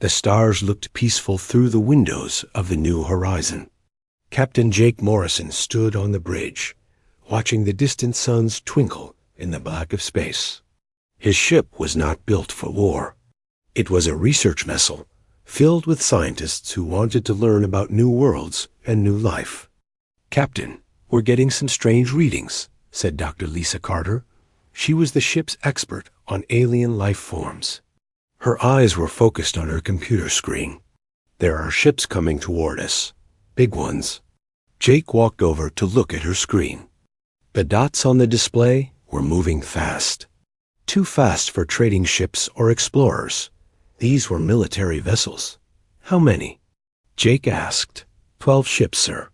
The stars looked peaceful through the windows of the new horizon. Captain Jake Morrison stood on the bridge, watching the distant suns twinkle in the black of space. His ship was not built for war. It was a research vessel filled with scientists who wanted to learn about new worlds and new life. "Captain, we're getting some strange readings," said Dr. Lisa Carter. She was the ship's expert on alien life forms. Her eyes were focused on her computer screen. "There are ships coming toward us. Big ones." Jake walked over to look at her screen. The dots on the display were moving fast. Too fast for trading ships or explorers. These were military vessels. "How many?" Jake asked. 12 ships, sir."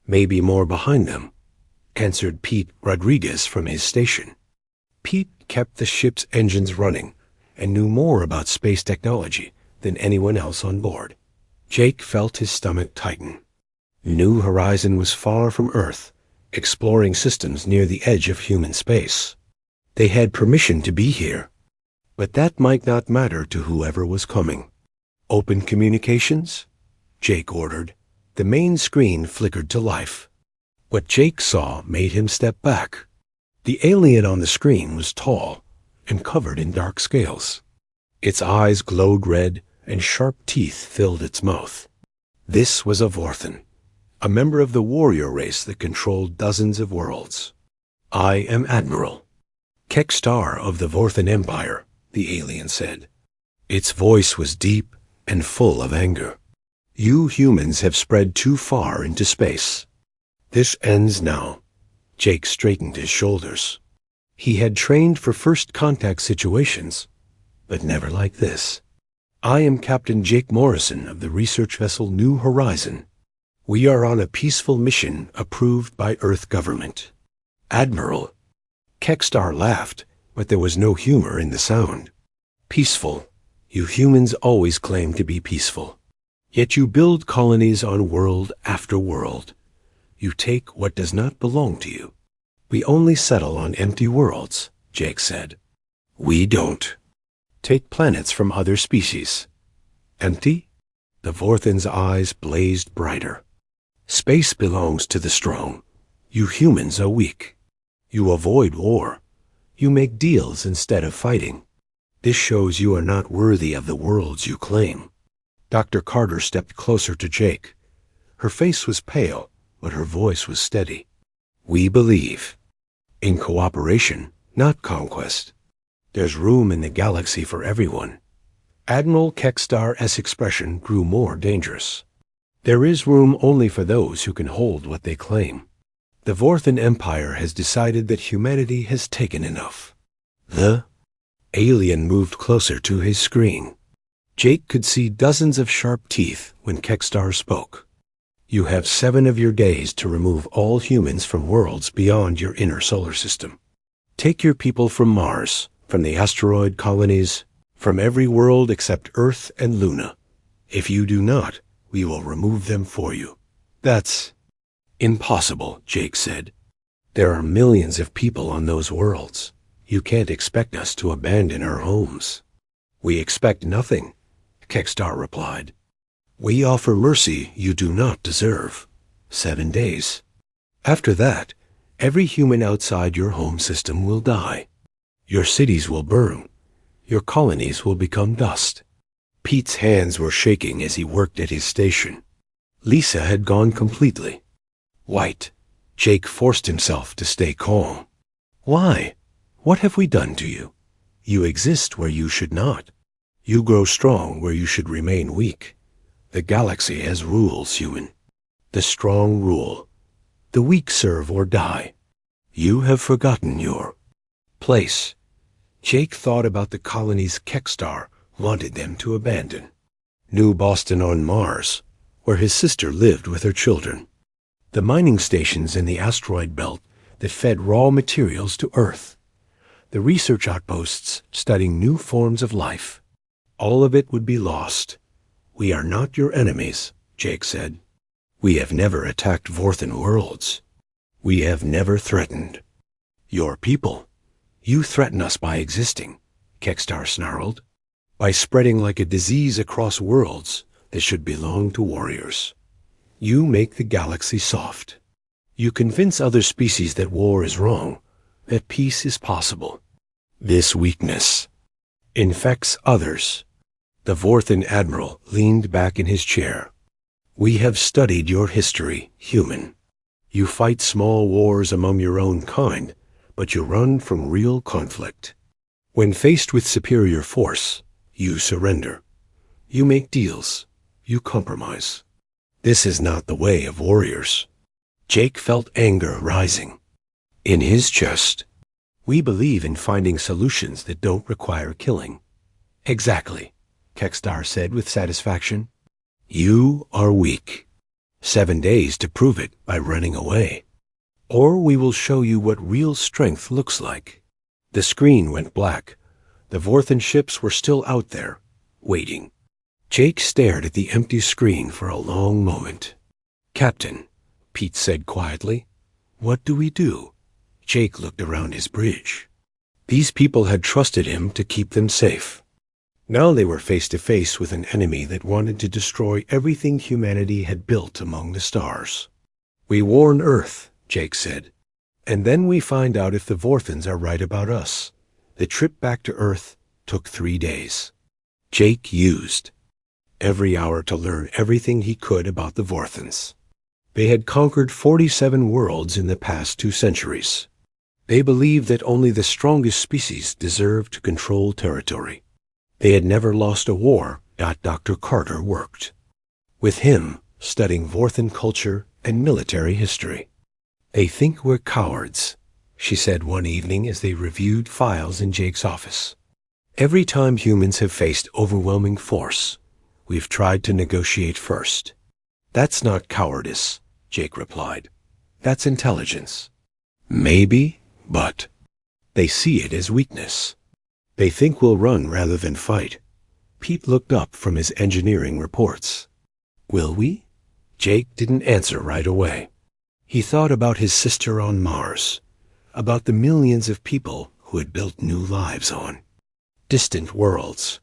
"Maybe more behind them," answered Pete Rodriguez from his station. Pete kept the ship's engines running and knew more about space technology than anyone else on board. Jake felt his stomach tighten. New Horizon was far from Earth, exploring systems near the edge of human space. They had permission to be here, but that might not matter to whoever was coming. "Open communications?" Jake ordered. The main screen flickered to life. What Jake saw made him step back. The alien on the screen was tall and covered in dark scales. Its eyes glowed red and sharp teeth filled its mouth. This was a Vorthan, a member of the warrior race that controlled dozens of worlds. "I am Admiral Kekstar of the Vorthan Empire," the alien said. Its voice was deep and full of anger. "You humans have spread too far into space. This ends now." Jake straightened his shoulders. He had trained for first contact situations, but never like this. "I am Captain Jake Morrison of the research vessel New Horizon. We are on a peaceful mission approved by Earth government." "Admiral." Kekstar laughed, but there was no humor in the sound. "Peaceful. You humans always claim to be peaceful. Yet you build colonies on world after world. You take what does not belong to you." "We only settle on empty worlds," Jake said. "We don't. Take planets from other species." "Empty?" The Vorthan's eyes blazed brighter. "Space belongs to the strong. You humans are weak. You avoid war. You make deals instead of fighting. This shows you are not worthy of the worlds you claim." Dr. Carter stepped closer to Jake. Her face was pale, but her voice was steady. "We believe in cooperation, not conquest. There's room in the galaxy for everyone." Admiral Kekstar's expression grew more dangerous. "There is room only for those who can hold what they claim. The Vorthan Empire has decided that humanity has taken enough." The alien moved closer to his screen. Jake could see dozens of sharp teeth when Kekstar spoke. "You have 7 of your days to remove all humans from worlds beyond your inner solar system. Take your people from Mars, from the asteroid colonies, from every world except Earth and Luna. If you do not, we will remove them for you." "That's impossible," Jake said. "There are millions of people on those worlds. You can't expect us to abandon our homes." "We expect nothing," Kekstar replied. "We offer mercy you do not deserve. 7 days. After that, every human outside your home system will die. Your cities will burn. Your colonies will become dust." Pete's hands were shaking as he worked at his station. Lisa had gone completely white. Jake forced himself to stay calm. "Why? What have we done to you? You exist where you should not. You grow strong where you should remain weak. The galaxy has rules, human. The strong rule. The weak serve or die. You have forgotten your place." Jake thought about the colonies Kekstar wanted them to abandon. New Boston on Mars, where his sister lived with her children. The mining stations in the asteroid belt that fed raw materials to Earth. The research outposts studying new forms of life. All of it would be lost. "We are not your enemies," Jake said. "We have never attacked Vorthan worlds. We have never threatened your people. You threaten us by existing," Kekstar snarled. by spreading like a disease across worlds that should belong to warriors. You make the galaxy soft. You convince other species that war is wrong, that peace is possible. This weakness infects others. The Vorthan Admiral leaned back in his chair. We have studied your history, human. You fight small wars among your own kind, but you run from real conflict. When faced with superior force, you surrender. You make deals. You compromise. This is not the way of warriors. Jake felt anger rising in his chest. We believe in finding solutions that don't require killing. Exactly, Kextar said with satisfaction. You are weak. 7 days to prove it by running away. Or we will show you what real strength looks like. The screen went black. The Vorthan ships were still out there, waiting. Jake stared at the empty screen for a long moment. Captain, Pete said quietly, what do we do? Jake looked around his bridge. These people had trusted him to keep them safe. Now they were face to face with an enemy that wanted to destroy everything humanity had built among the stars. We warn Earth, Jake said, and then we find out if the Vorthans are right about us. The trip back to Earth took 3 days. Jake used every hour to learn everything he could about the Vorthans. They had conquered 47 worlds in the past 2 centuries. They believed that only the strongest species deserved to control territory. They had never lost a war. Dr. Carter worked with him, studying Vorthan culture and military history. They think we're cowards, she said one evening as they reviewed files in Jake's office. Every time humans have faced overwhelming force, we've tried to negotiate first. That's not cowardice, Jake replied. That's intelligence. Maybe, but they see it as weakness. They think we'll run rather than fight. Pete looked up from his engineering reports. Will we? Jake didn't answer right away. He thought about his sister on Mars, about the millions of people who had built new lives on distant worlds,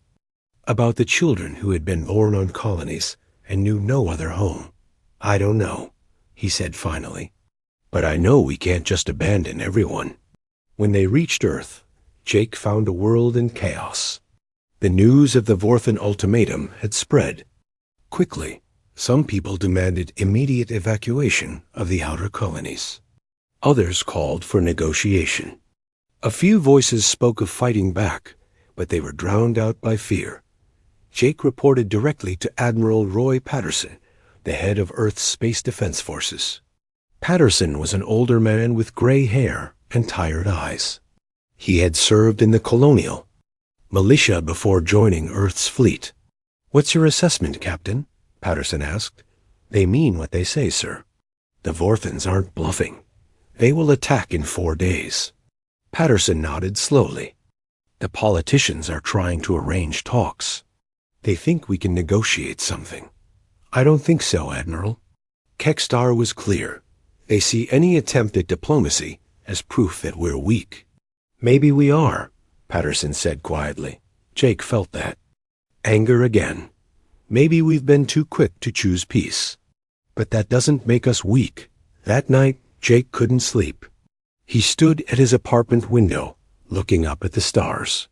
about the children who had been born on colonies and knew no other home. I don't know, he said finally, but I know we can't just abandon everyone. When they reached Earth, Jake found a world in chaos. The news of the Vorthan ultimatum had spread. Quickly, some people demanded immediate evacuation of the outer colonies. Others called for negotiation. A few voices spoke of fighting back, but they were drowned out by fear. Jake reported directly to Admiral Roy Patterson, the head of Earth's Space Defense Forces. Patterson was an older man with gray hair and tired eyes. He had served in the colonial militia before joining Earth's fleet. What's your assessment, Captain? Patterson asked. They mean what they say, sir. The Vorthans aren't bluffing. They will attack in 4 days. Patterson nodded slowly. The politicians are trying to arrange talks. They think we can negotiate something. I don't think so, Admiral. Kextar was clear. They see any attempt at diplomacy as proof that we're weak. Maybe we are, Patterson said quietly. Jake felt that. Anger again. Maybe we've been too quick to choose peace. But that doesn't make us weak. That night, Jake couldn't sleep. He stood at his apartment window, looking up at the stars.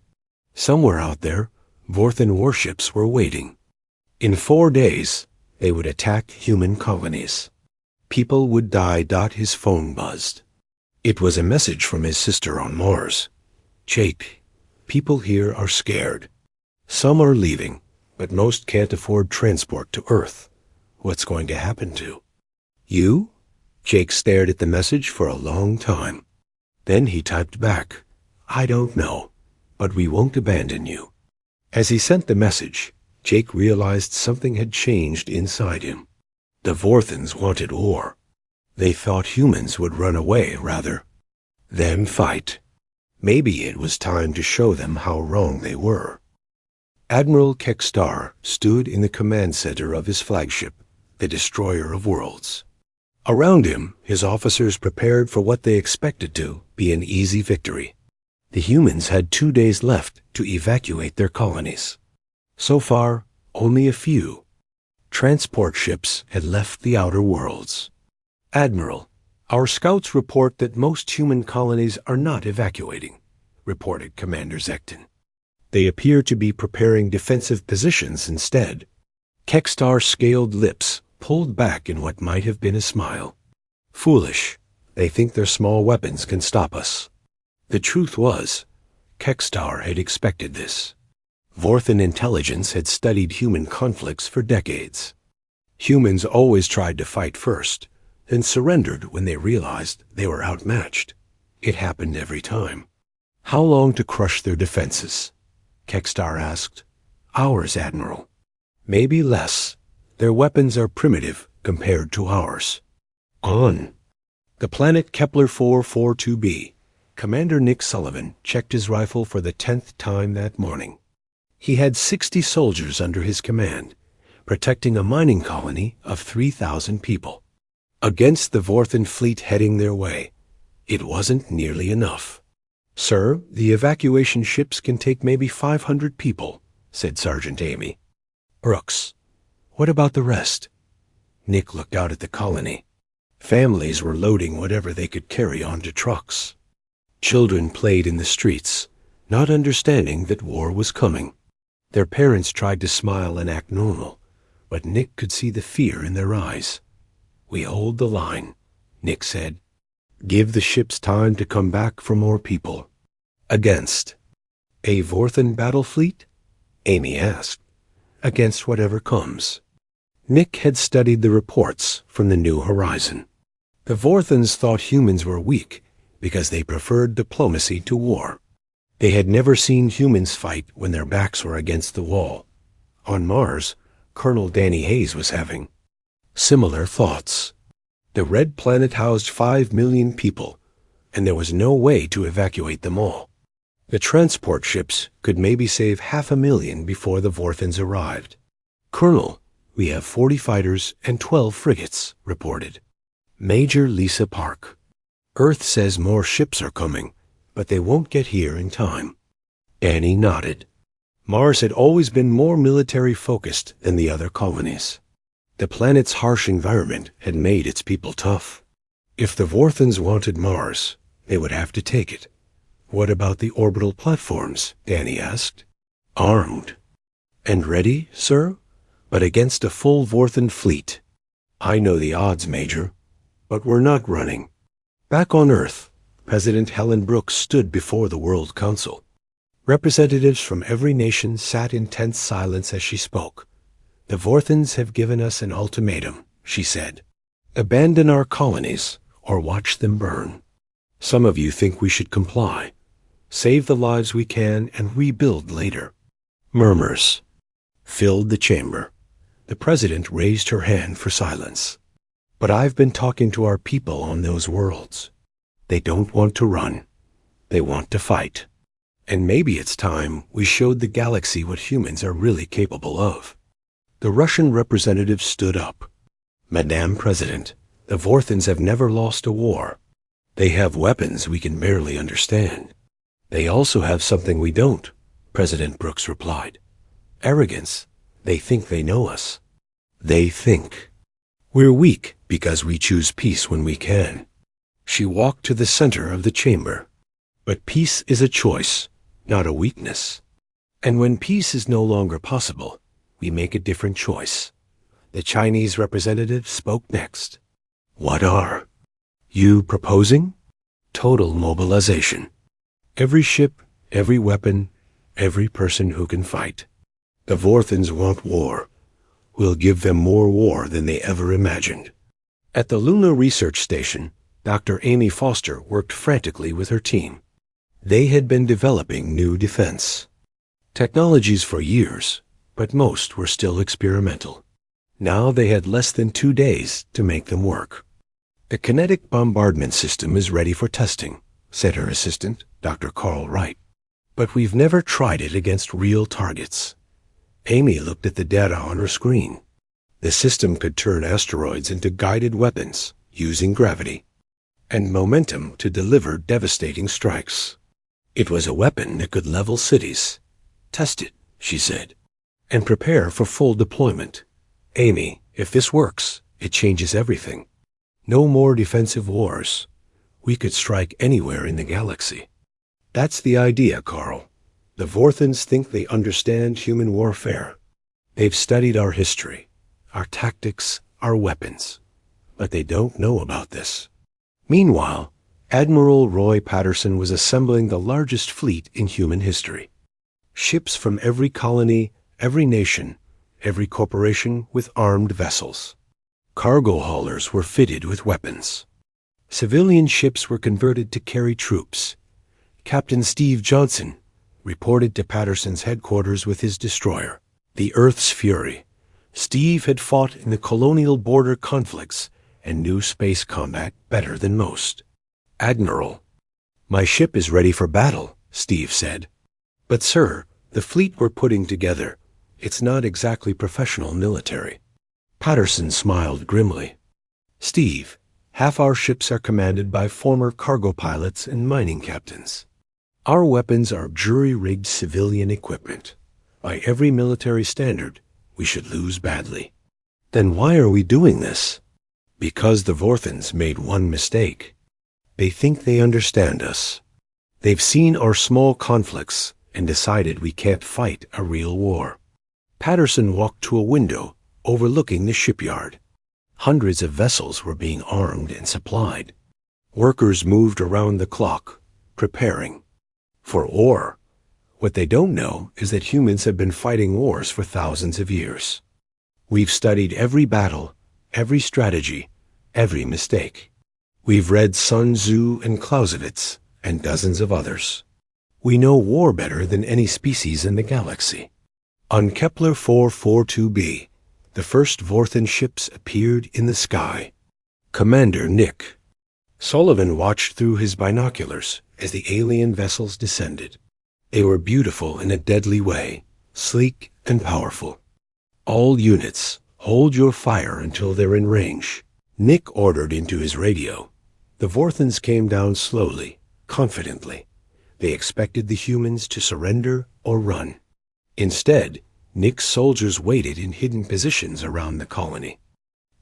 Somewhere out there, Vorthan warships were waiting. In 4 days, they would attack human colonies. People would die. His phone buzzed. It was a message from his sister on Mars. Jake, people here are scared. Some are leaving, but most can't afford transport to Earth. What's going to happen to you? Jake stared at the message for a long time. Then he typed back, I don't know, but we won't abandon you. As he sent the message, Jake realized something had changed inside him. The Vorthans wanted war. They thought humans would run away rather than fight. Maybe it was time to show them how wrong they were. Admiral Kextar stood in the command center of his flagship, the Destroyer of Worlds. Around him, his officers prepared for what they expected to be an easy victory. The humans had 2 days left to evacuate their colonies. So far, only a few. Transport ships had left the outer worlds. Admiral, our scouts report that most human colonies are not evacuating, reported Commander Zekton. They appear to be preparing defensive positions instead. Kekstar's scaled lips pulled back in what might have been a smile. Foolish. They think their small weapons can stop us. The truth was, Kekstar had expected this. Vorthan intelligence had studied human conflicts for decades. Humans always tried to fight first, then surrendered when they realized they were outmatched. It happened every time. How long to crush their defenses? Kekstar asked. Hours, Admiral. Maybe less. Their weapons are primitive compared to ours. On. The planet Kepler 442b. Commander Nick Sullivan checked his rifle for the 10th time that morning. He had 60 soldiers under his command, protecting a mining colony of 3,000 people. Against the Vorthan fleet heading their way, it wasn't nearly enough. Sir, the evacuation ships can take maybe 500 people, said Sergeant Amy. Brooks, what about the rest? Nick looked out at the colony. Families were loading whatever they could carry onto trucks. Children played in the streets, not understanding that war was coming. Their parents tried to smile and act normal, but Nick could see the fear in their eyes. We hold the line, Nick said. Give the ships time to come back for more people. Against a Vorthan battle fleet? Amy asked. Against whatever comes. Nick had studied the reports from the New Horizon. The Vorthans thought humans were weak because they preferred diplomacy to war. They had never seen humans fight when their backs were against the wall. On Mars, Colonel Danny Hayes was having similar thoughts. The red planet housed 5 million people, and there was no way to evacuate them all. The transport ships could maybe save 500,000 before the Vorthans arrived. Colonel, we have 40 fighters and 12 frigates, reported Major Lisa Park. Earth says more ships are coming, but they won't get here in time. Annie nodded. Mars had always been more military-focused than the other colonies. The planet's harsh environment had made its people tough. If the Vorthans wanted Mars, they would have to take it. What about the orbital platforms? Danny asked. Armed. And ready, sir? But against a full Vorthan fleet. I know the odds, Major, but we're not running. Back on Earth, President Helen Brooks stood before the World Council. Representatives from every nation sat in tense silence as she spoke. The Vorthans have given us an ultimatum, she said. Abandon our colonies or watch them burn. Some of you think we should comply. Save the lives we can and rebuild later. Murmurs filled the chamber. The president raised her hand for silence. But I've been talking to our people on those worlds. They don't want to run. They want to fight. And maybe it's time we showed the galaxy what humans are really capable of. The Russian representative stood up. Madame President, the Vorthans have never lost a war. They have weapons we can barely understand. They also have something we don't, President Brooks replied. Arrogance. They think they know us. They think. We're weak because we choose peace when we can. She walked to the center of the chamber. But peace is a choice, not a weakness. And when peace is no longer possible, we make a different choice. The Chinese representative spoke next. What are you proposing? Total mobilization. Every ship, every weapon, every person who can fight. The Vorthans want war. We'll give them more war than they ever imagined. At the Lunar Research Station, Dr. Amy Foster worked frantically with her team. They had been developing new defense technologies for years, but most were still experimental. Now they had less than 2 days to make them work. The kinetic bombardment system is ready for testing, said her assistant, Dr. Carl Wright. But we've never tried it against real targets. Amy looked at the data on her screen. The system could turn asteroids into guided weapons using gravity and momentum to deliver devastating strikes. It was a weapon that could level cities. Test it, she said. and prepare for full deployment. Amy, if this works, it changes everything. No more defensive wars. We could strike anywhere in the galaxy. That's the idea, Carl. The Vorthans think they understand human warfare. They've studied our history, our tactics, our weapons. But they don't know about this. Meanwhile, Admiral Roy Patterson was assembling the largest fleet in human history. Ships from every colony, every nation, every corporation with armed vessels. Cargo haulers were fitted with weapons. Civilian ships were converted to carry troops. Captain Steve Johnson reported to Patterson's headquarters with his destroyer, the Earth's Fury. Steve had fought in the colonial border conflicts and knew space combat better than most. "Admiral, my ship is ready for battle," Steve said. "But sir, the fleet we're putting together, it's not exactly professional military." Patterson smiled grimly. "Steve, half our ships are commanded by former cargo pilots and mining captains. Our weapons are jury-rigged civilian equipment. By every military standard, we should lose badly." "Then why are we doing this?" "Because the Vorthans made one mistake. They think they understand us. They've seen our small conflicts and decided we can't fight a real war." Patterson walked to a window overlooking the shipyard. Hundreds of vessels were being armed and supplied. Workers moved around the clock, preparing for war. What they don't know is that humans have been fighting wars for thousands of years. We've studied every battle, every strategy, every mistake. We've read Sun Tzu and Clausewitz and dozens of others. We know war better than any species in the galaxy. On Kepler 442b, the first Vorthan ships appeared in the sky. Commander Nick. Sullivan watched through his binoculars as the alien vessels descended. They were beautiful in a deadly way, sleek and powerful. "All units, hold your fire until they're in range," Nick ordered into his radio. The Vorthans came down slowly, confidently. They expected the humans to surrender or run. Instead, Nick's soldiers waited in hidden positions around the colony.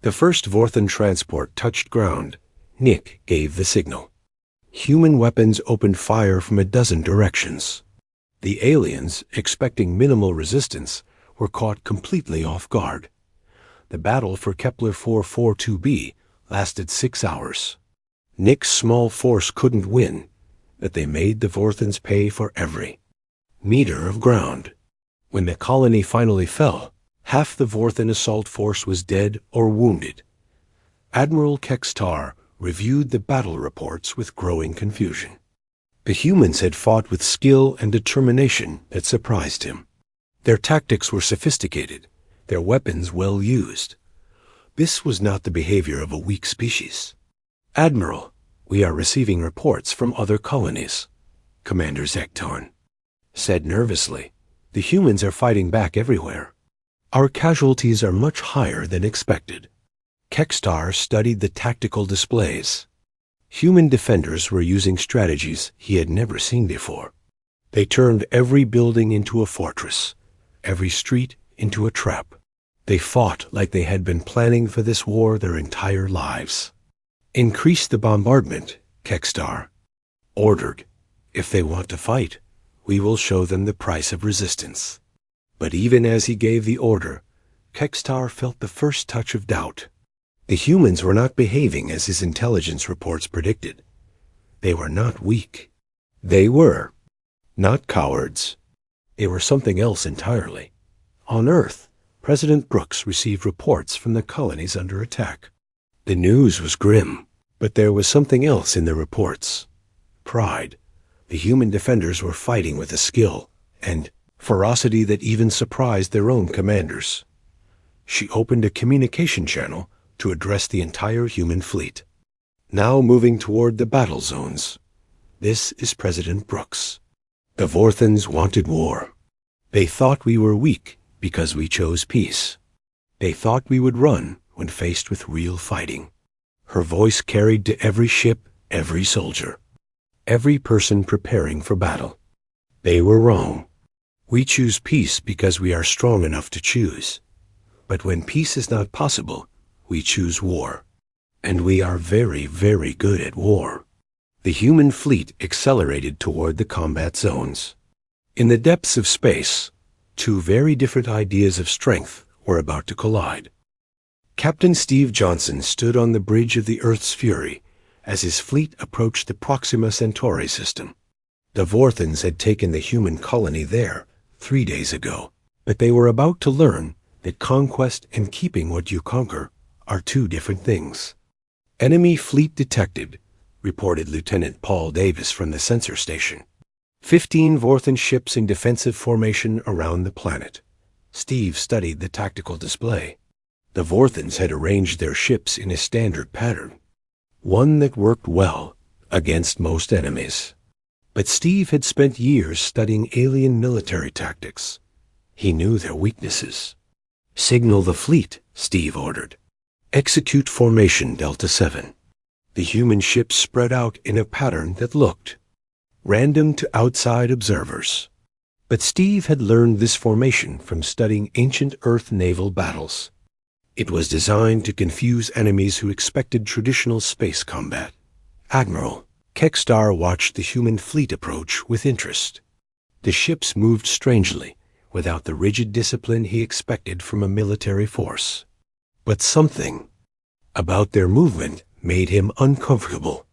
The first Vorthan transport touched ground. Nick gave the signal. Human weapons opened fire from a dozen directions. The aliens, expecting minimal resistance, were caught completely off guard. The battle for Kepler 442b lasted 6 hours. Nick's small force couldn't win, but they made the Vorthans pay for every meter of ground. When the colony finally fell, half the Vorthan assault force was dead or wounded. Admiral Kextar reviewed the battle reports with growing confusion. The humans had fought with skill and determination that surprised him. Their tactics were sophisticated, their weapons well used. This was not the behavior of a weak species. "Admiral, we are receiving reports from other colonies," Commander Zekton said nervously. "The humans are fighting back everywhere. Our casualties are much higher than expected." Kextar studied the tactical displays. Human defenders were using strategies he had never seen before. They turned every building into a fortress, every street into a trap. They fought like they had been planning for this war their entire lives. "Increase the bombardment," Kextar ordered. "If they want to fight, we will show them the price of resistance." But even as he gave the order, Kextar felt the first touch of doubt. The humans were not behaving as his intelligence reports predicted. They were not weak. They were not cowards. They were something else entirely. On Earth, President Brooks received reports from the colonies under attack. The news was grim, but there was something else in the reports. Pride. The human defenders were fighting with a skill and ferocity that even surprised their own commanders. She opened a communication channel to address the entire human fleet. "Now moving toward the battle zones. This is President Brooks. The Vorthans wanted war. They thought we were weak because we chose peace. They thought we would run when faced with real fighting." Her voice carried to every ship, every soldier, every person preparing for battle. They were wrong. We choose peace because we are strong enough to choose. But when peace is not possible, we choose war. And we are very, very good at war. The human fleet accelerated toward the combat zones. In the depths of space, two very different ideas of strength were about to collide. Captain Steve Johnson stood on the bridge of the Earth's Fury as his fleet approached the Proxima Centauri system. The Vorthons had taken the human colony there 3 days ago, but they were about to learn that conquest and keeping what you conquer are two different things. Enemy fleet detected, reported Lieutenant Paul Davis from the sensor station. 15 Vorthon ships in defensive formation around the planet. Steve studied the tactical display. The Vorthons had arranged their ships in a standard pattern, one that worked well against most enemies. But Steve had spent years studying alien military tactics. He knew their weaknesses. Signal the fleet, Steve ordered. Execute formation Delta 7. The human ships spread out in a pattern that looked random to outside observers. But Steve had learned this formation from studying ancient Earth naval battles. It was designed to confuse enemies who expected traditional space combat. Admiral Kekstar watched the human fleet approach with interest. The ships moved strangely, without the rigid discipline he expected from a military force. But something about their movement made him uncomfortable.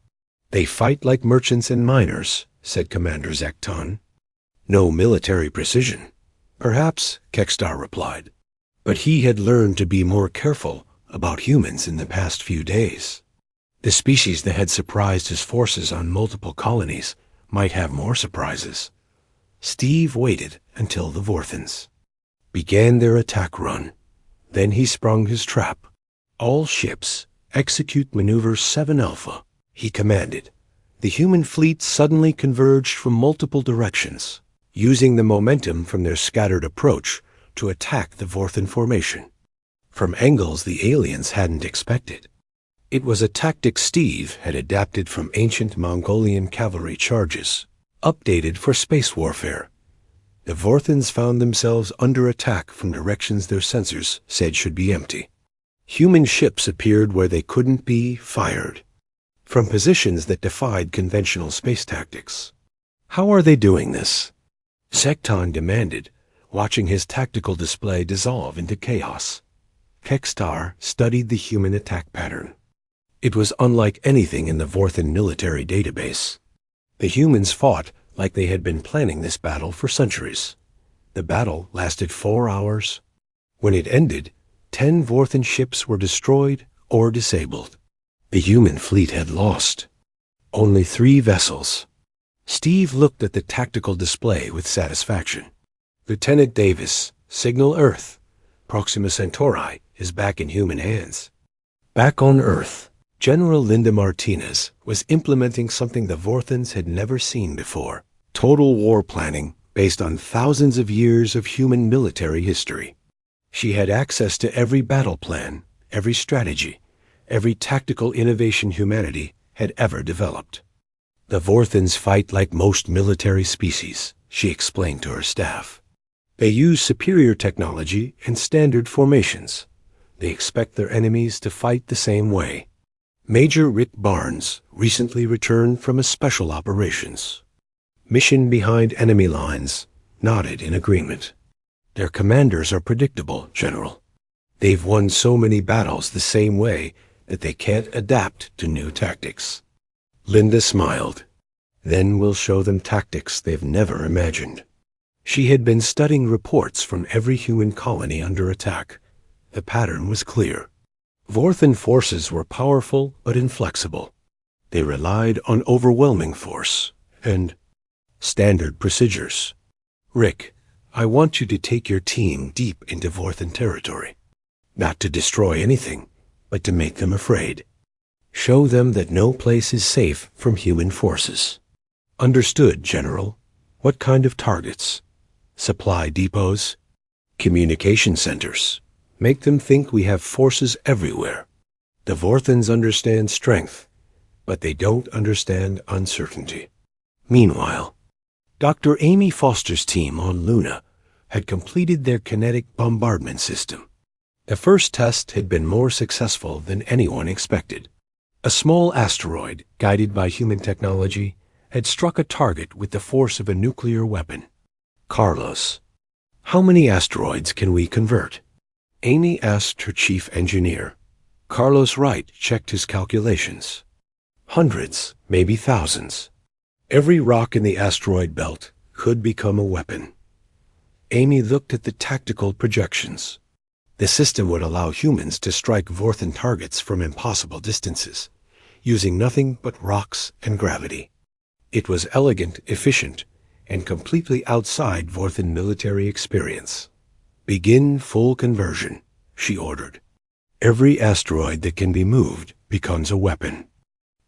They fight like merchants and miners, said Commander Zakton. No military precision. Perhaps, Kekstar replied. But he had learned to be more careful about humans in the past few days. The species that had surprised his forces on multiple colonies might have more surprises. Steve waited until the Vorthons began their attack run. Then he sprung his trap. All ships, execute maneuver 7 Alpha, he commanded. The human fleet suddenly converged from multiple directions, using the momentum from their scattered approach to attack the Vorthon formation, from angles the aliens hadn't expected. It was a tactic Steve had adapted from ancient Mongolian cavalry charges, updated for space warfare. The Vorthons found themselves under attack from directions their sensors said should be empty. Human ships appeared where they couldn't be fired, from positions that defied conventional space tactics. How are they doing this? Zakton demanded, watching his tactical display dissolve into chaos. Kekstar studied the human attack pattern. It was unlike anything in the Vorthon military database. The humans fought like they had been planning this battle for centuries. The battle lasted 4 hours. When it ended, 10 Vorthon ships were destroyed or disabled. The human fleet had lost only 3 vessels. Steve looked at the tactical display with satisfaction. Lieutenant Davis, signal Earth. Proxima Centauri is back in human hands. Back on Earth, General Linda Martinez was implementing something the Vorthons had never seen before. Total war planning based on thousands of years of human military history. She had access to every battle plan, every strategy, every tactical innovation humanity had ever developed. The Vorthons fight like most military species, she explained to her staff. They use superior technology and standard formations. They expect their enemies to fight the same way. Major Rick Barnes recently returned from a special operations mission behind enemy lines, nodded in agreement. Their commanders are predictable, General. They've won so many battles the same way that they can't adapt to new tactics. Linda smiled. Then we'll show them tactics they've never imagined. She had been studying reports from every human colony under attack. The pattern was clear. Vorthon forces were powerful but inflexible. They relied on overwhelming force and standard procedures. Rick, I want you to take your team deep into Vorthon territory. Not to destroy anything, but to make them afraid. Show them that no place is safe from human forces. Understood, General. What kind of targets? Supply depots? Communication centers. Make them think we have forces everywhere. The Vorthons understand strength, but they don't understand uncertainty. Meanwhile, Dr. Amy Foster's team on Luna had completed their kinetic bombardment system. The first test had been more successful than anyone expected. A small asteroid, guided by human technology, had struck a target with the force of a nuclear weapon. Carlos, how many asteroids can we convert? Amy asked her chief engineer. Carlos Wright checked his calculations. Hundreds, maybe thousands. Every rock in the asteroid belt could become a weapon. Amy looked at the tactical projections. The system would allow humans to strike Vorthan targets from impossible distances, using nothing but rocks and gravity. It was elegant, efficient, and completely outside Vorthan military experience. Begin full conversion, she ordered. Every asteroid that can be moved becomes a weapon.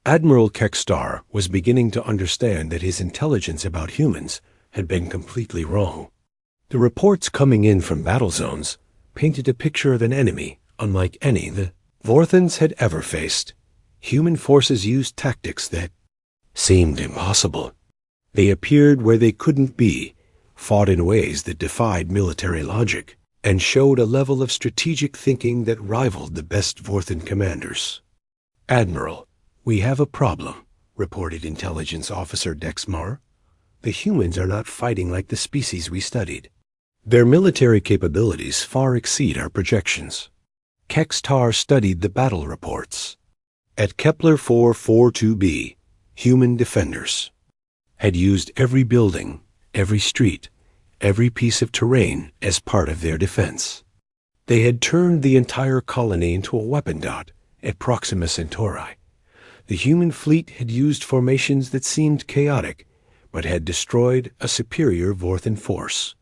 Admiral Kekstar was beginning to understand that his intelligence about humans had been completely wrong. The reports coming in from battle zones painted a picture of an enemy unlike any the Vorthans had ever faced. Human forces used tactics that seemed impossible. They appeared where they couldn't be, fought in ways that defied military logic, and showed a level of strategic thinking that rivaled the best Vorthan commanders. Admiral, we have a problem, reported Intelligence Officer Dexmar. The humans are not fighting like the species we studied. Their military capabilities far exceed our projections. Kekstar studied the battle reports. At Kepler 442b, human defenders had used every building, every street, every piece of terrain as part of their defense. They had turned the entire colony into a weapon dot at Proxima Centauri. The human fleet had used formations that seemed chaotic, but had destroyed a superior Vorthan force.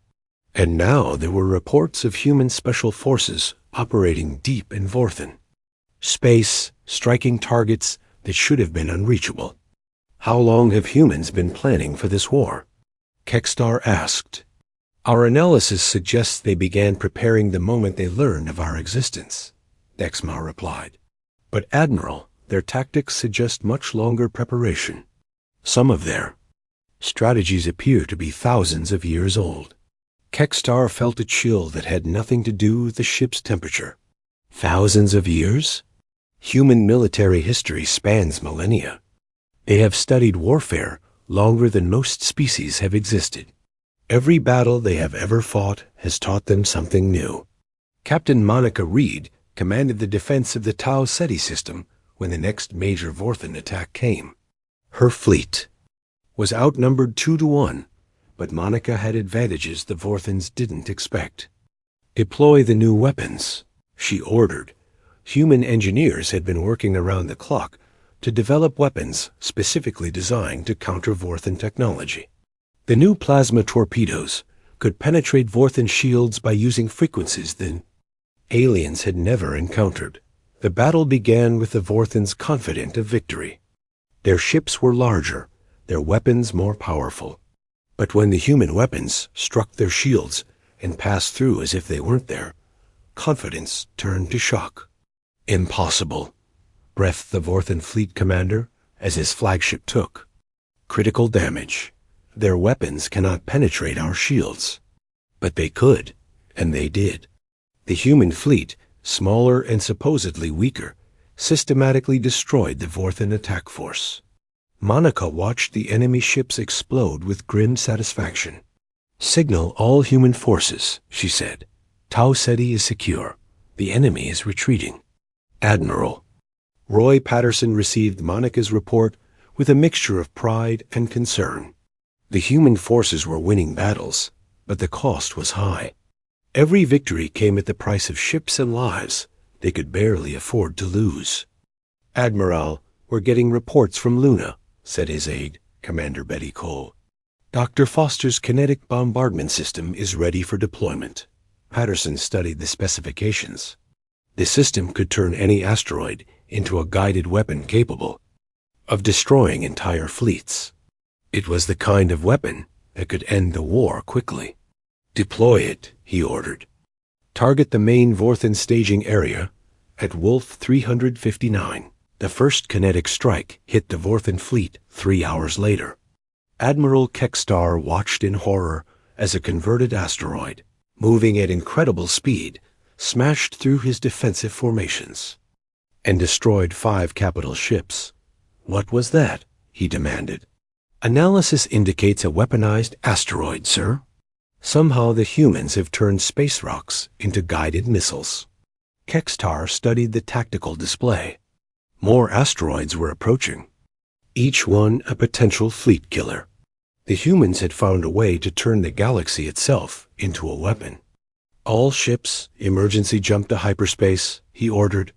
And now there were reports of human special forces operating deep in Vorthan. Space, striking targets that should have been unreachable. How long have humans been planning for this war? Kekstar asked. Our analysis suggests they began preparing the moment they learned of our existence, Dexmar replied. But Admiral, their tactics suggest much longer preparation. Some of their strategies appear to be thousands of years old. Kekstar felt a chill that had nothing to do with the ship's temperature. Thousands of years? Human military history spans millennia. They have studied warfare longer than most species have existed. Every battle they have ever fought has taught them something new. Captain Monica Reed commanded the defense of the Tau Ceti system when the next major Vorthan attack came. Her fleet was outnumbered 2-1, but Monica had advantages the Vorthans didn't expect. Deploy the new weapons, she ordered. Human engineers had been working around the clock to develop weapons specifically designed to counter Vorthan technology. The new plasma torpedoes could penetrate Vorthan shields by using frequencies that aliens had never encountered. The battle began with the Vorthans confident of victory. Their ships were larger, their weapons more powerful. But when the human weapons struck their shields and passed through as if they weren't there, confidence turned to shock. Impossible, breathed the Vorthan fleet commander as his flagship took. Critical damage. Their weapons cannot penetrate our shields. But they could, and they did. The human fleet, smaller and supposedly weaker, systematically destroyed the Vorthan attack force. Monica watched the enemy ships explode with grim satisfaction. Signal all human forces, she said. Tau Ceti is secure. The enemy is retreating. Admiral. Roy Patterson received Monica's report with a mixture of pride and concern. The human forces were winning battles, but the cost was high. Every victory came at the price of ships and lives they could barely afford to lose. Admiral, we're getting reports from Luna, said his aide, Commander Betty Cole. Dr. Foster's kinetic bombardment system is ready for deployment. Patterson studied the specifications. The system could turn any asteroid into a guided weapon capable of destroying entire fleets. It was the kind of weapon that could end the war quickly. Deploy it, he ordered. Target the main Vorthan staging area at Wolf 359. The first kinetic strike hit the Vorthan fleet 3 hours later. Admiral Kekstar watched in horror as a converted asteroid, moving at incredible speed, smashed through his defensive formations and destroyed 5 capital ships. "What was that?" he demanded. "Analysis indicates a weaponized asteroid, sir. Somehow the humans have turned space rocks into guided missiles." Kextar studied the tactical display. More asteroids were approaching, each one a potential fleet killer. The humans had found a way to turn the galaxy itself into a weapon. "All ships, emergency jump to hyperspace," he ordered.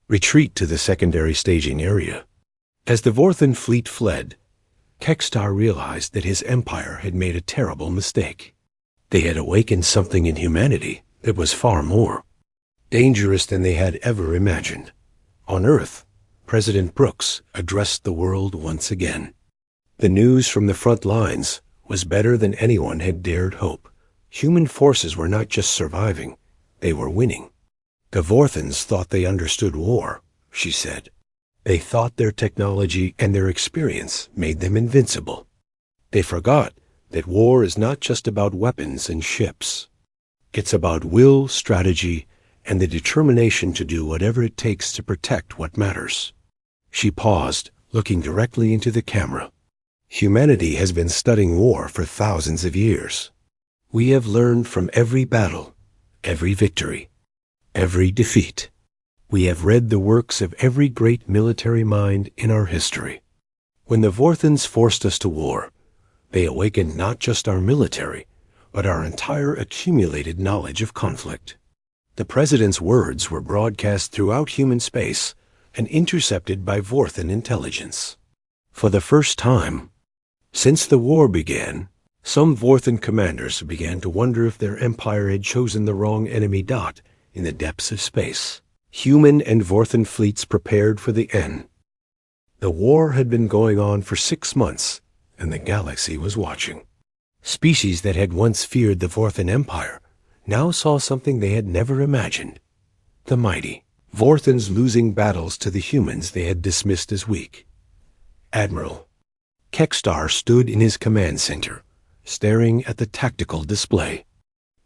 "Retreat to the secondary staging area." As the Vorthan fleet fled, Kextar realized that his empire had made a terrible mistake. They had awakened something in humanity that was far more dangerous than they had ever imagined. On Earth, President Brooks addressed the world once again. The news from the front lines was better than anyone had dared hope. Human forces were not just surviving, they were winning. "The Vorthans thought they understood war," she said. "They thought their technology and their experience made them invincible. They forgot that war is not just about weapons and ships. It's about will, strategy, and the determination to do whatever it takes to protect what matters." She paused, looking directly into the camera. "Humanity has been studying war for thousands of years. We have learned from every battle, every victory, every defeat. We have read the works of every great military mind in our history. When the Vorthans forced us to war, they awakened not just our military, but our entire accumulated knowledge of conflict." The president's words were broadcast throughout human space and intercepted by Vorthan intelligence. For the first time since the war began, some Vorthan commanders began to wonder if their empire had chosen the wrong enemy dot in the depths of space. Human and Vorthan fleets prepared for the end. The war had been going on for 6 months, and the galaxy was watching. Species that had once feared the Vorthan Empire now saw something they had never imagined. The mighty Vorthans losing battles to the humans they had dismissed as weak. Admiral Kextar stood in his command center, staring at the tactical display.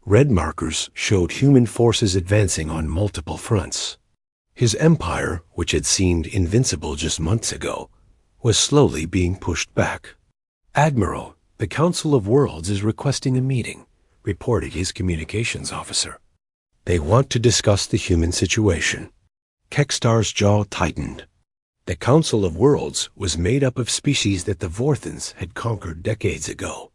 Red markers showed human forces advancing on multiple fronts. His empire, which had seemed invincible just months ago, was slowly being pushed back. "Admiral, the Council of Worlds is requesting a meeting," reported his communications officer. "They want to discuss the human situation." Kextar's jaw tightened. The Council of Worlds was made up of species that the Vorthans had conquered decades ago.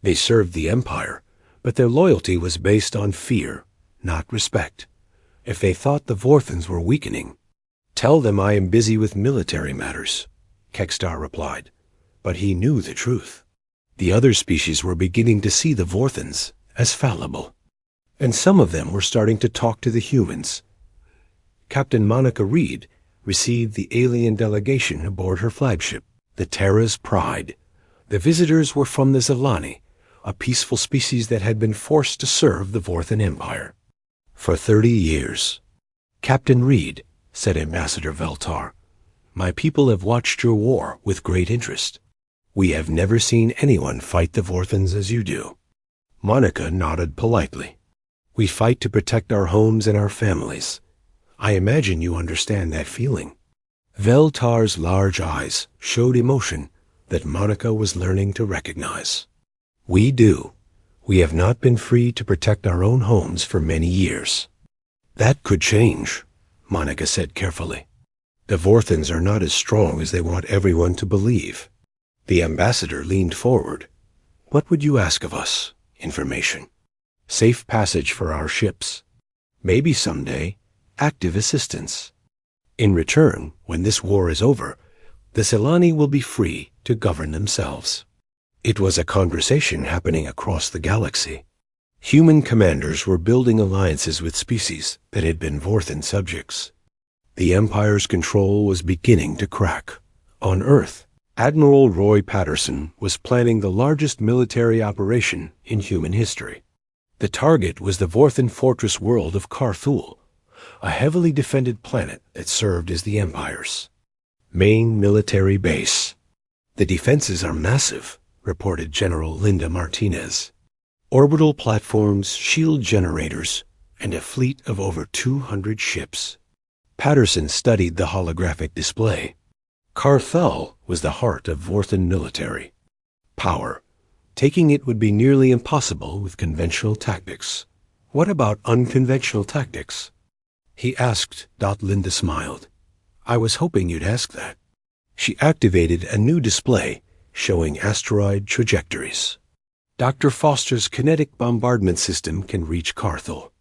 They served the Empire, but their loyalty was based on fear, not respect. If they thought the Vorthans were weakening, "Tell them I am busy with military matters," Kextar replied. But he knew the truth. The other species were beginning to see the Vorthans as fallible, and some of them were starting to talk to the humans. Captain Monica Reed received the alien delegation aboard her flagship, the Terra's Pride. The visitors were from the Zelani, a peaceful species that had been forced to serve the Vorthan Empire for 30 years. "Captain Reed," said Ambassador Veltar, "my people have watched your war with great interest. We have never seen anyone fight the Vorthans as you do." Monica nodded politely. "We fight to protect our homes and our families. I imagine you understand that feeling." Veltar's large eyes showed emotion that Monica was learning to recognize. "We do. We have not been free to protect our own homes for many years." "That could change," Monica said carefully. "The Vorthans are not as strong as they want everyone to believe." The ambassador leaned forward. "What would you ask of us?" "Information. Safe passage for our ships. Maybe someday, active assistance. In return, when this war is over, the Selani will be free to govern themselves." It was a conversation happening across the galaxy. Human commanders were building alliances with species that had been Vorthan subjects. The Empire's control was beginning to crack. On Earth, Admiral Roy Patterson was planning the largest military operation in human history. The target was the Vorthan fortress world of Carthul, a heavily defended planet that served as the Empire's main military base. "The defenses are massive," reported General Linda Martinez. orbital platforms, shield generators, and a fleet of over 200 ships. Patterson studied the holographic display. Carthel was the heart of Vorthan military power. Taking it would be nearly impossible with conventional tactics. What about unconventional tactics? He asked. Linda smiled. I was hoping you'd ask that. She activated a new display showing asteroid trajectories. Dr. Foster's kinetic bombardment system can reach Carthel,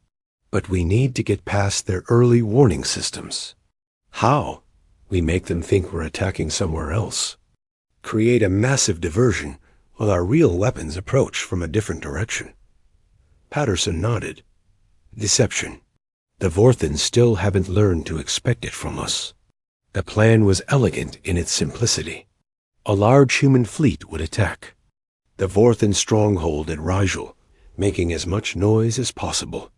but we need to get past their early warning systems. How? We make them think we're attacking somewhere else. Create a massive diversion while our real weapons approach from a different direction. Patterson nodded. Deception. The Vorthans still haven't learned to expect it from us. The plan was elegant in its simplicity. A large human fleet would attack the Vorthan stronghold at Rigel, making as much noise as possible.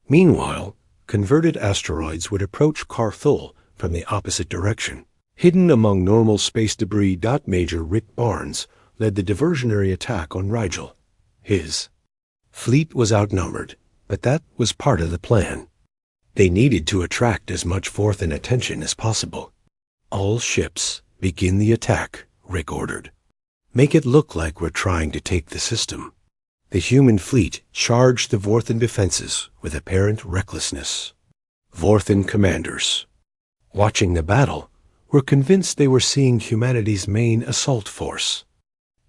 Meanwhile, converted asteroids would approach Carthel from the opposite direction. Hidden among normal space debris. Major Rick Barnes led the diversionary attack on Rigel. His fleet was outnumbered, but that was part of the plan. They needed to attract as much Vorthan attention as possible. All ships, begin the attack, Rick ordered. Make it look like we're trying to take the system. The human fleet charged the Vorthan defenses with apparent recklessness. Vorthan commanders, watching the battle, were convinced they were seeing humanity's main assault force.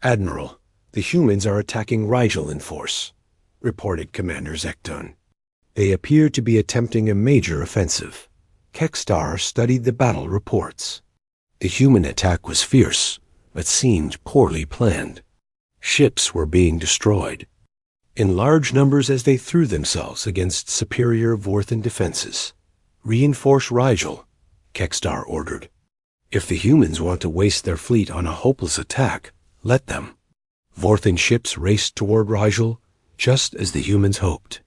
Admiral, the humans are attacking Rigel in force, reported Commander Zekton. They appear to be attempting a major offensive. Kekstar studied the battle reports. The human attack was fierce, but seemed poorly planned. Ships were being destroyed in large numbers as they threw themselves against superior Vorthan defenses. Reinforce Rigel, Kekstar ordered. If the humans want to waste their fleet on a hopeless attack, let them. Vorthan ships raced toward Rigel, just as the humans hoped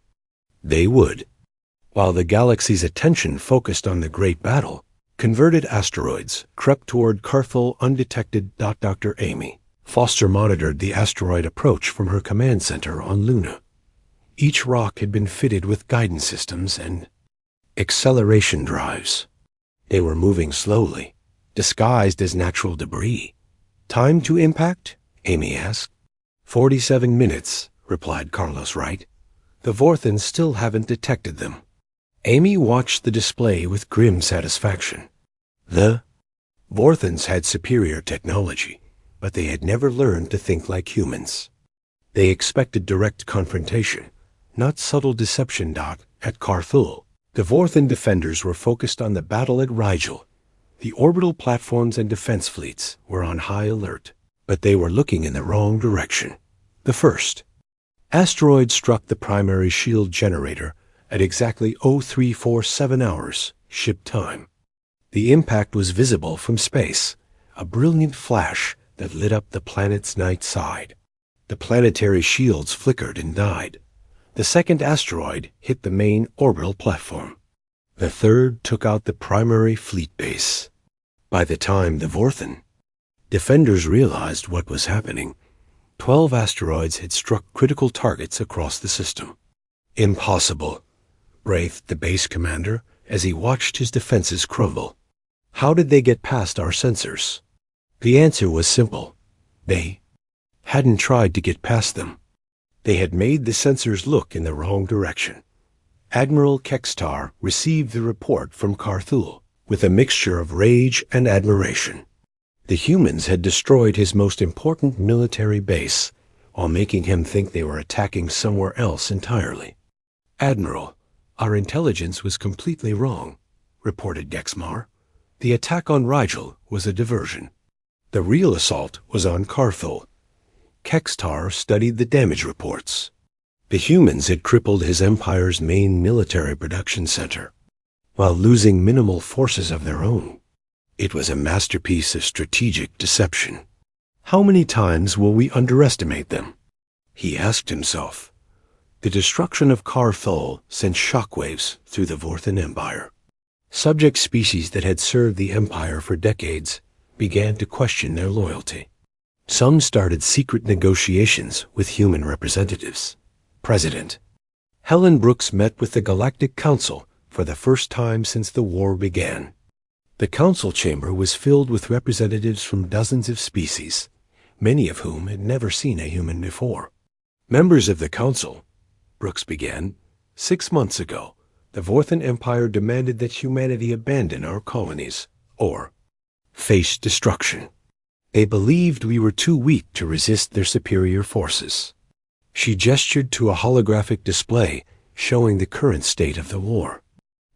they would. While the galaxy's attention focused on the great battle, converted asteroids crept toward Carthel undetected. Dr. Amy Foster monitored the asteroid approach from her command center on Luna. Each rock had been fitted with guidance systems and acceleration drives. They were moving slowly, disguised as natural debris. Time to impact? Amy asked. 47 minutes, replied Carlos Wright. The Vorthans still haven't detected them. Amy watched the display with grim satisfaction. The Vorthans had superior technology, but they had never learned to think like humans. They expected direct confrontation, not subtle deception. At Carthel, the Vorthan defenders were focused on the battle at Rigel. The orbital platforms and defense fleets were on high alert, but they were looking in the wrong direction. The first asteroid struck the primary shield generator at exactly 0347 hours ship time. The impact was visible from space, a brilliant flash that lit up the planet's night side. The planetary shields flickered and died. The second asteroid hit the main orbital platform. The third took out the primary fleet base. By the time the Vorthan defenders realized what was happening, 12 asteroids had struck critical targets across the system. Impossible, breathed the base commander as he watched his defenses crumble. How did they get past our sensors? The answer was simple. They hadn't tried to get past them. They had made the sensors look in the wrong direction. Admiral Kekstar received the report from Carthul with a mixture of rage and admiration. The humans had destroyed his most important military base while making him think they were attacking somewhere else entirely. Admiral, our intelligence was completely wrong, reported Dexmar. The attack on Rigel was a diversion. The real assault was on Carthul. Kekstar studied the damage reports. The humans had crippled his empire's main military production center, while losing minimal forces of their own. It was a masterpiece of strategic deception. How many times will we underestimate them? He asked himself. The destruction of Carthul sent shockwaves through the Vorthan Empire. Subject species that had served the Empire for decades began to question their loyalty. Some started secret negotiations with human representatives. President. Helen Brooks met with the Galactic Council for the first time since the war began. The council chamber was filled with representatives from dozens of species, many of whom had never seen a human before. Members of the council, Brooks began, 6 months ago, the Vorthan Empire demanded that humanity abandon our colonies, or face destruction. They believed we were too weak to resist their superior forces. She gestured to a holographic display showing the current state of the war.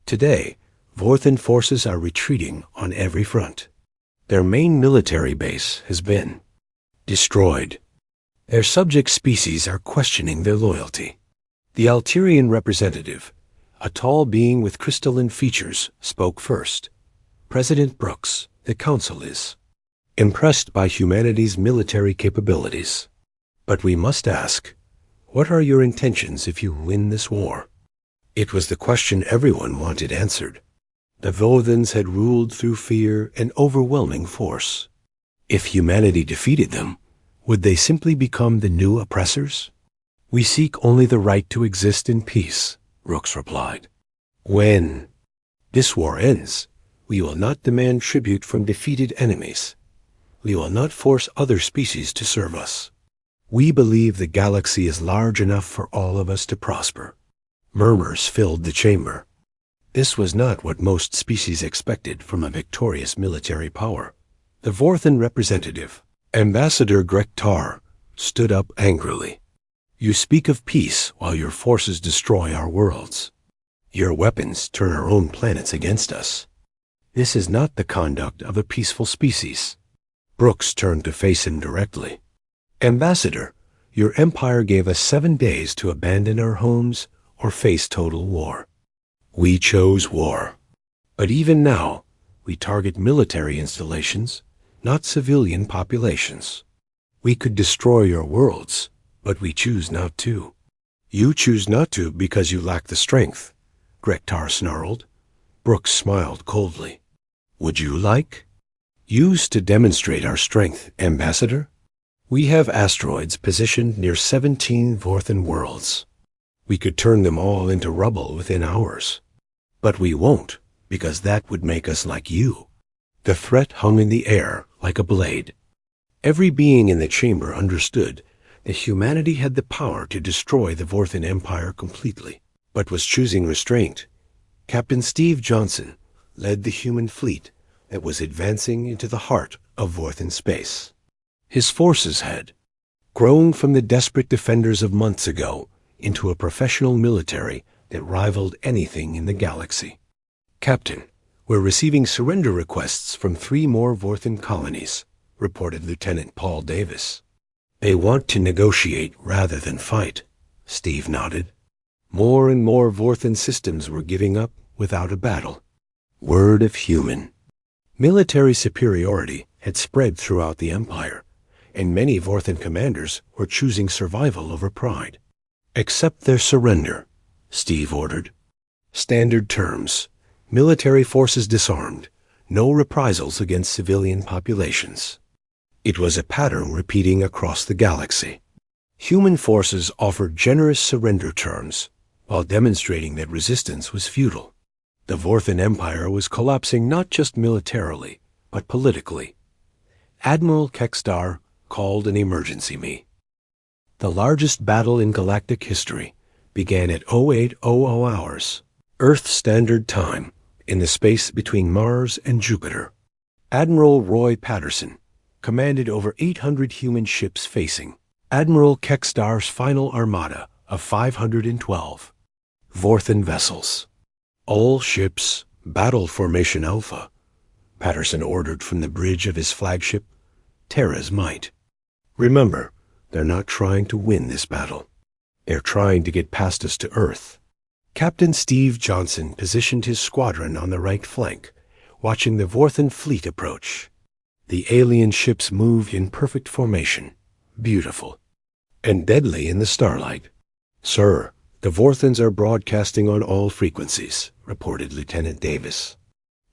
Today, Vorthan forces are retreating on every front. Their main military base has been destroyed. Their subject species are questioning their loyalty. The Alterian representative, a tall being with crystalline features, spoke first. President Brooks, the Council is impressed by humanity's military capabilities. But we must ask, what are your intentions if you win this war? It was the question everyone wanted answered. The Vorthans had ruled through fear and overwhelming force. If humanity defeated them, would they simply become the new oppressors? We seek only the right to exist in peace, Brooks replied. When this war ends, we will not demand tribute from defeated enemies. We will not force other species to serve us. We believe the galaxy is large enough for all of us to prosper. Murmurs filled the chamber. This was not what most species expected from a victorious military power. The Vorthan representative, Ambassador Grektar, stood up angrily. You speak of peace while your forces destroy our worlds. Your weapons turn our own planets against us. This is not the conduct of a peaceful species. Brooks turned to face him directly. Ambassador, your empire gave us 7 days to abandon our homes or face total war. We chose war. But even now, we target military installations, not civilian populations. We could destroy your worlds, but we choose not to. You choose not to because you lack the strength, Grektar snarled. Brooks smiled coldly. Would you like? Use to demonstrate our strength, Ambassador. We have asteroids positioned near 17 Vorthan worlds. We could turn them all into rubble within hours. But we won't, because that would make us like you. The threat hung in the air like a blade. Every being in the chamber understood that humanity had the power to destroy the Vorthan Empire completely, but was choosing restraint. Captain Steve Johnson led the human fleet that was advancing into the heart of Vorthan space. His forces had grown from the desperate defenders of months ago into a professional military that rivaled anything in the galaxy. Captain, we're receiving surrender requests from 3 more Vorthan colonies, reported Lieutenant Paul Davis. They want to negotiate rather than fight, Steve nodded. More and more Vorthan systems were giving up without a battle. Word of human. Military superiority had spread throughout the Empire, and many Vorthan commanders were choosing survival over pride. Accept their surrender, Steve ordered. Standard terms. Military forces disarmed. No reprisals against civilian populations. It was a pattern repeating across the galaxy. Human forces offered generous surrender terms, while demonstrating that resistance was futile. The Vorthan Empire was collapsing not just militarily, but politically. Admiral Kekstar called an emergency meeting. The largest battle in galactic history began at 0800 hours, Earth Standard Time, in the space between Mars and Jupiter. Admiral Roy Patterson commanded over 800 human ships facing Admiral Kekstar's final armada of 512 Vorthan vessels. All ships, Battle Formation Alpha, Patterson ordered from the bridge of his flagship, Terra's Might. Remember, they're not trying to win this battle. They're trying to get past us to Earth. Captain Steve Johnson positioned his squadron on the right flank, watching the Vorthan fleet approach. The alien ships moved in perfect formation, beautiful, and deadly in the starlight. Sir, the Vorthans are broadcasting on all frequencies, reported Lieutenant Davis.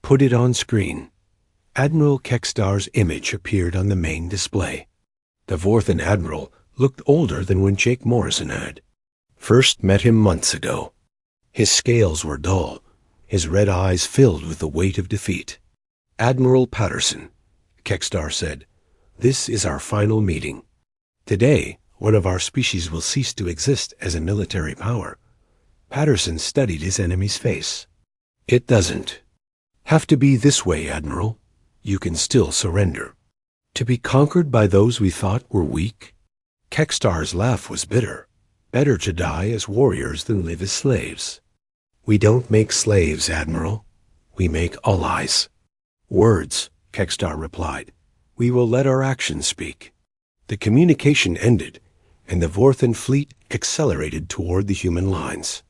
Put it on screen. Admiral Kekstar's image appeared on the main display. The Vorthan admiral looked older than when Jake Morrison had. First met him months ago. His scales were dull, his red eyes filled with the weight of defeat. Admiral Patterson, Kekstar said, this is our final meeting. Today, one of our species will cease to exist as a military power. Patterson studied his enemy's face. It doesn't have to be this way, Admiral. You can still surrender. To be conquered by those we thought were weak? Kekstar's laugh was bitter. Better to die as warriors than live as slaves. We don't make slaves, Admiral. We make allies. Words, Kekstar replied. We will let our actions speak. The communication ended, and the Vorthan fleet accelerated toward the human lines.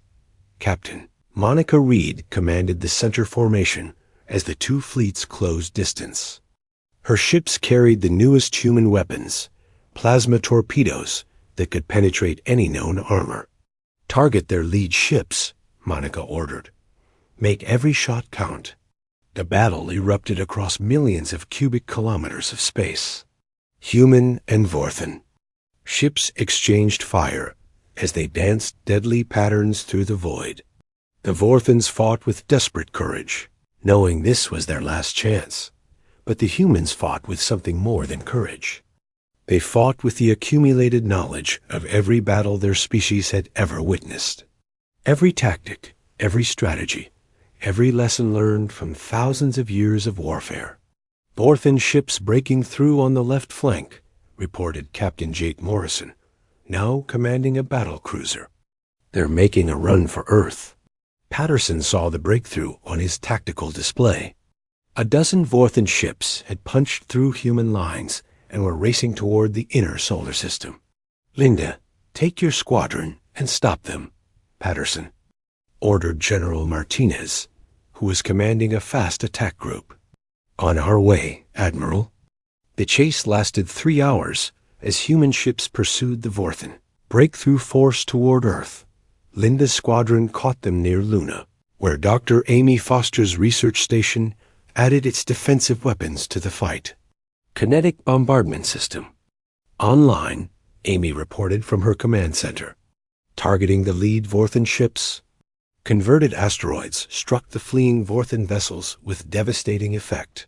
Captain Monica Reed commanded the center formation as the two fleets closed distance. Her ships carried the newest human weapons, plasma torpedoes that could penetrate any known armor. Target their lead ships, Monica ordered. Make every shot count. The battle erupted across millions of cubic kilometers of space. Human and Vorthan. Ships exchanged fire as they danced deadly patterns through the void. The Vorthans fought with desperate courage, knowing this was their last chance. But the humans fought with something more than courage. They fought with the accumulated knowledge of every battle their species had ever witnessed. Every tactic, every strategy, every lesson learned from thousands of years of warfare. Vorthan ships breaking through on the left flank, reported Captain Jake Morrison, now commanding a battle cruiser. They're making a run for Earth. Patterson saw the breakthrough on his tactical display. A dozen Vorthan ships had punched through human lines and were racing toward the inner solar system. Linda, take your squadron and stop them, Patterson ordered General Martinez, who was commanding a fast attack group. On our way, Admiral. The chase lasted 3 hours as human ships pursued the Vorthan. Breakthrough force toward Earth. Linda's squadron caught them near Luna, where Dr. Amy Foster's research station added its defensive weapons to the fight. Kinetic bombardment system. Online, Amy reported from her command center. Targeting the lead Vorthan ships. Converted asteroids struck the fleeing Vorthan vessels with devastating effect.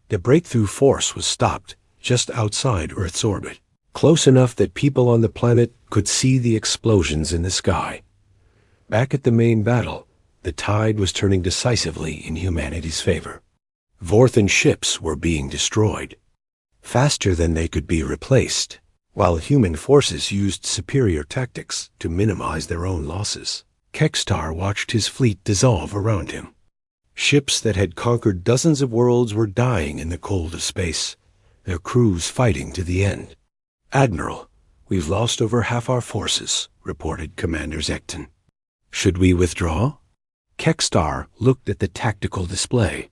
The breakthrough force was stopped just outside Earth's orbit, close enough that people on the planet could see the explosions in the sky. Back at the main battle, the tide was turning decisively in humanity's favor. Vorthan ships were being destroyed, faster than they could be replaced, while human forces used superior tactics to minimize their own losses. Kekstar watched his fleet dissolve around him. Ships that had conquered dozens of worlds were dying in the cold of space, their crews fighting to the end. Admiral, we've lost over half our forces, reported Commander Zekton. Should we withdraw? Kekstar looked at the tactical display.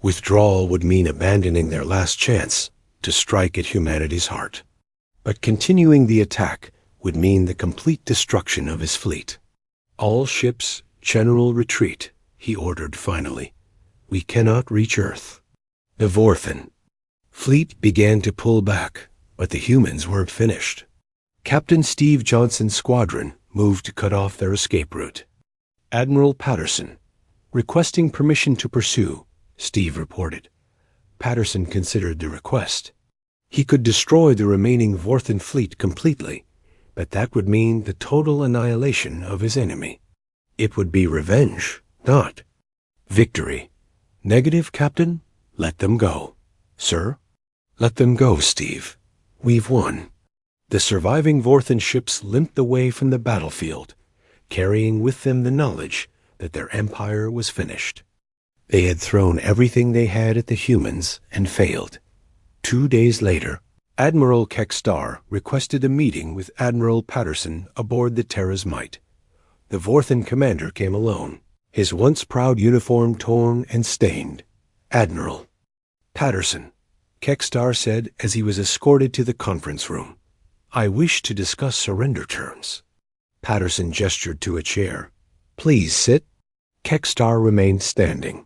Withdrawal would mean abandoning their last chance to strike at humanity's heart. But continuing the attack would mean the complete destruction of his fleet. All ships, general retreat, he ordered finally. We cannot reach Earth. The Vorthan fleet began to pull back, but the humans weren't finished. Captain Steve Johnson's squadron moved to cut off their escape route. Admiral Patterson, requesting permission to pursue, Steve reported. Patterson considered the request. He could destroy the remaining Vorthan fleet completely, but that would mean the total annihilation of his enemy. It would be revenge, not victory. Negative, Captain? Let them go. Sir? Let them go, Steve. We've won. The surviving Vorthan ships limped away from the battlefield, carrying with them the knowledge that their empire was finished. They had thrown everything they had at the humans and failed. 2 days later, Admiral Kekstar requested a meeting with Admiral Patterson aboard the Terra's Might. The Vorthan commander came alone, his once proud uniform torn and stained. Admiral Patterson, Kekstar said as he was escorted to the conference room. I wish to discuss surrender terms. Patterson gestured to a chair. Please sit. Kekstar remained standing.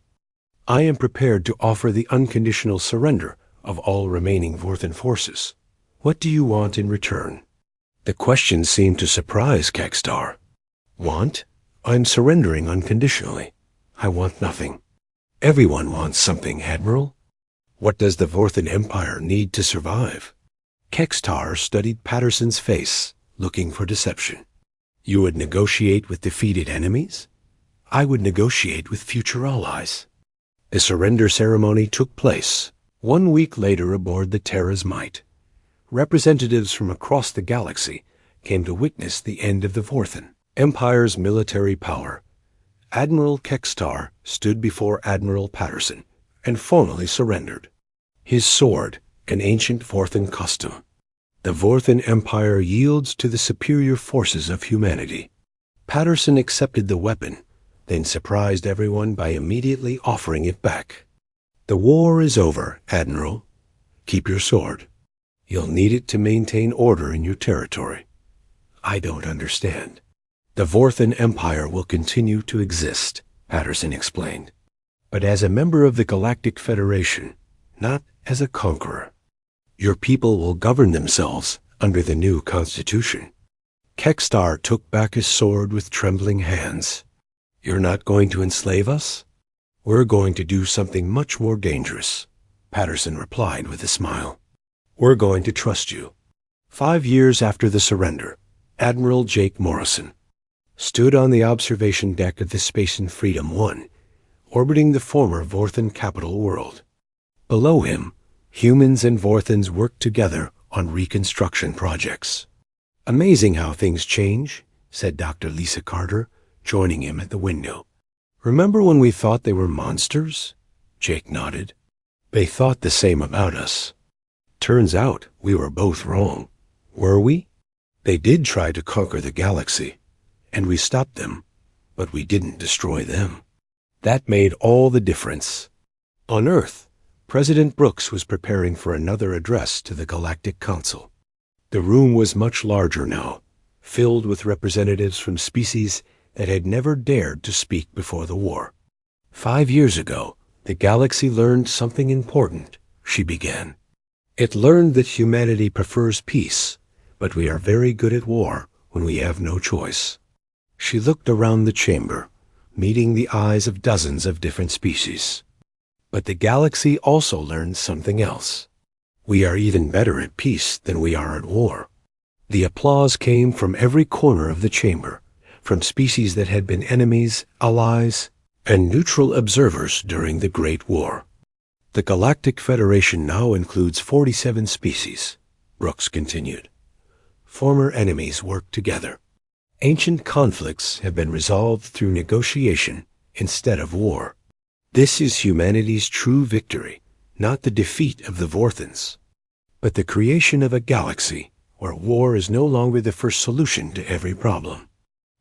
I am prepared to offer the unconditional surrender of all remaining Vorthan forces. What do you want in return? The question seemed to surprise Kekstar. Want? I'm surrendering unconditionally. I want nothing. Everyone wants something, Admiral. What does the Vorthan Empire need to survive? Kekstar studied Patterson's face, looking for deception. You would negotiate with defeated enemies? I would negotiate with future allies. The surrender ceremony took place 1 week later aboard the Terra's Might. Representatives from across the galaxy came to witness the end of the Vorthan Empire's military power. Admiral Kekstar stood before Admiral Patterson and formally surrendered. His sword, an ancient Vorthan custom. The Vorthan Empire yields to the superior forces of humanity. Patterson accepted the weapon, then surprised everyone by immediately offering it back. The war is over, Admiral. Keep your sword. You'll need it to maintain order in your territory. I don't understand. The Vorthan Empire will continue to exist, Patterson explained, but as a member of the Galactic Federation, not as a conqueror. Your people will govern themselves under the new constitution. Kekstar took back his sword with trembling hands. You're not going to enslave us? We're going to do something much more dangerous, Patterson replied with a smile. We're going to trust you. 5 years after the surrender, Admiral Jake Morrison stood on the observation deck of the Space and Freedom 1, orbiting the former Vorthan capital world. Below him, humans and Vorthans worked together on reconstruction projects. Amazing how things change, said Dr. Lisa Carter, joining him at the window. Remember when we thought they were monsters? Jake nodded. They thought the same about us. Turns out we were both wrong. Were we? They did try to conquer the galaxy, and we stopped them, but we didn't destroy them. That made all the difference. On Earth, President Brooks was preparing for another address to the Galactic Council. The room was much larger now, filled with representatives from species that had never dared to speak before the war. 5 years ago, the galaxy learned something important, she began. It learned that humanity prefers peace, but we are very good at war when we have no choice. She looked around the chamber, meeting the eyes of dozens of different species. But the galaxy also learned something else. We are even better at peace than we are at war. The applause came from every corner of the chamber, from species that had been enemies, allies, and neutral observers during the Great War. The Galactic Federation now includes 47 species, Brooks continued. Former enemies work together. Ancient conflicts have been resolved through negotiation instead of war. This is humanity's true victory, not the defeat of the Vorthans, but the creation of a galaxy where war is no longer the first solution to every problem.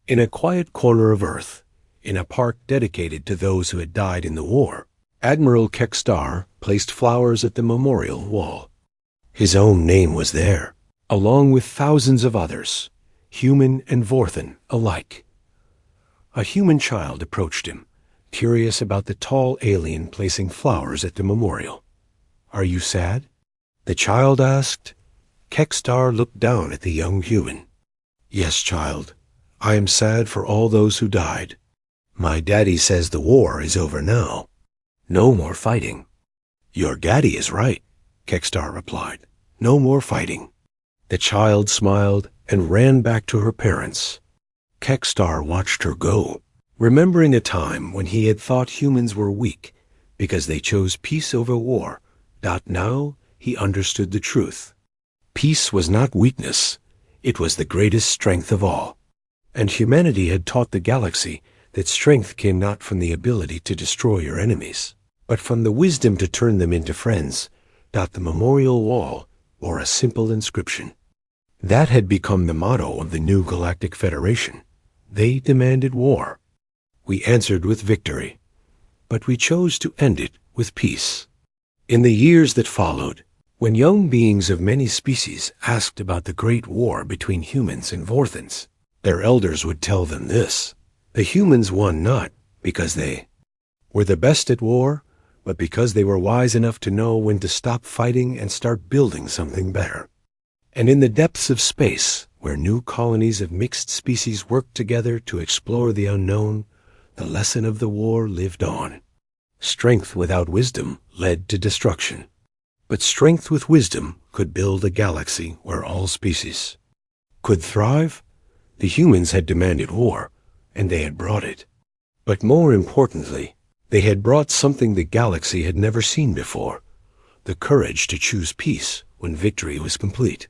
In a quiet corner of Earth, in a park dedicated to those who had died in the war, Admiral Kekstar placed flowers at the memorial wall. His own name was there, along with thousands of others, human and Vorthan alike. A human child approached him, curious about the tall alien placing flowers at the memorial. Are you sad? The child asked. Kekstar looked down at the young human. Yes, child. I am sad for all those who died. My daddy says the war is over now. No more fighting. Your daddy is right, Kekstar replied. No more fighting. The child smiled and ran back to her parents. Kekstar watched her go, remembering a time when he had thought humans were weak because they chose peace over war. Now he understood the truth. Peace was not weakness. It was the greatest strength of all. And humanity had taught the galaxy that strength came not from the ability to destroy your enemies, but from the wisdom to turn them into friends. The memorial wall bore a simple inscription. That had become the motto of the new Galactic Federation. They demanded war. We answered with victory, but we chose to end it with peace. In the years that followed, when young beings of many species asked about the Great War between humans and Vorthans, their elders would tell them this. The humans won not because they were the best at war, but because they were wise enough to know when to stop fighting and start building something better. And in the depths of space, where new colonies of mixed species worked together to explore the unknown, the lesson of the war lived on. Strength without wisdom led to destruction. But strength with wisdom could build a galaxy where all species could thrive. The humans had demanded war, and they had brought it. But more importantly, they had brought something the galaxy had never seen before, the courage to choose peace when victory was complete.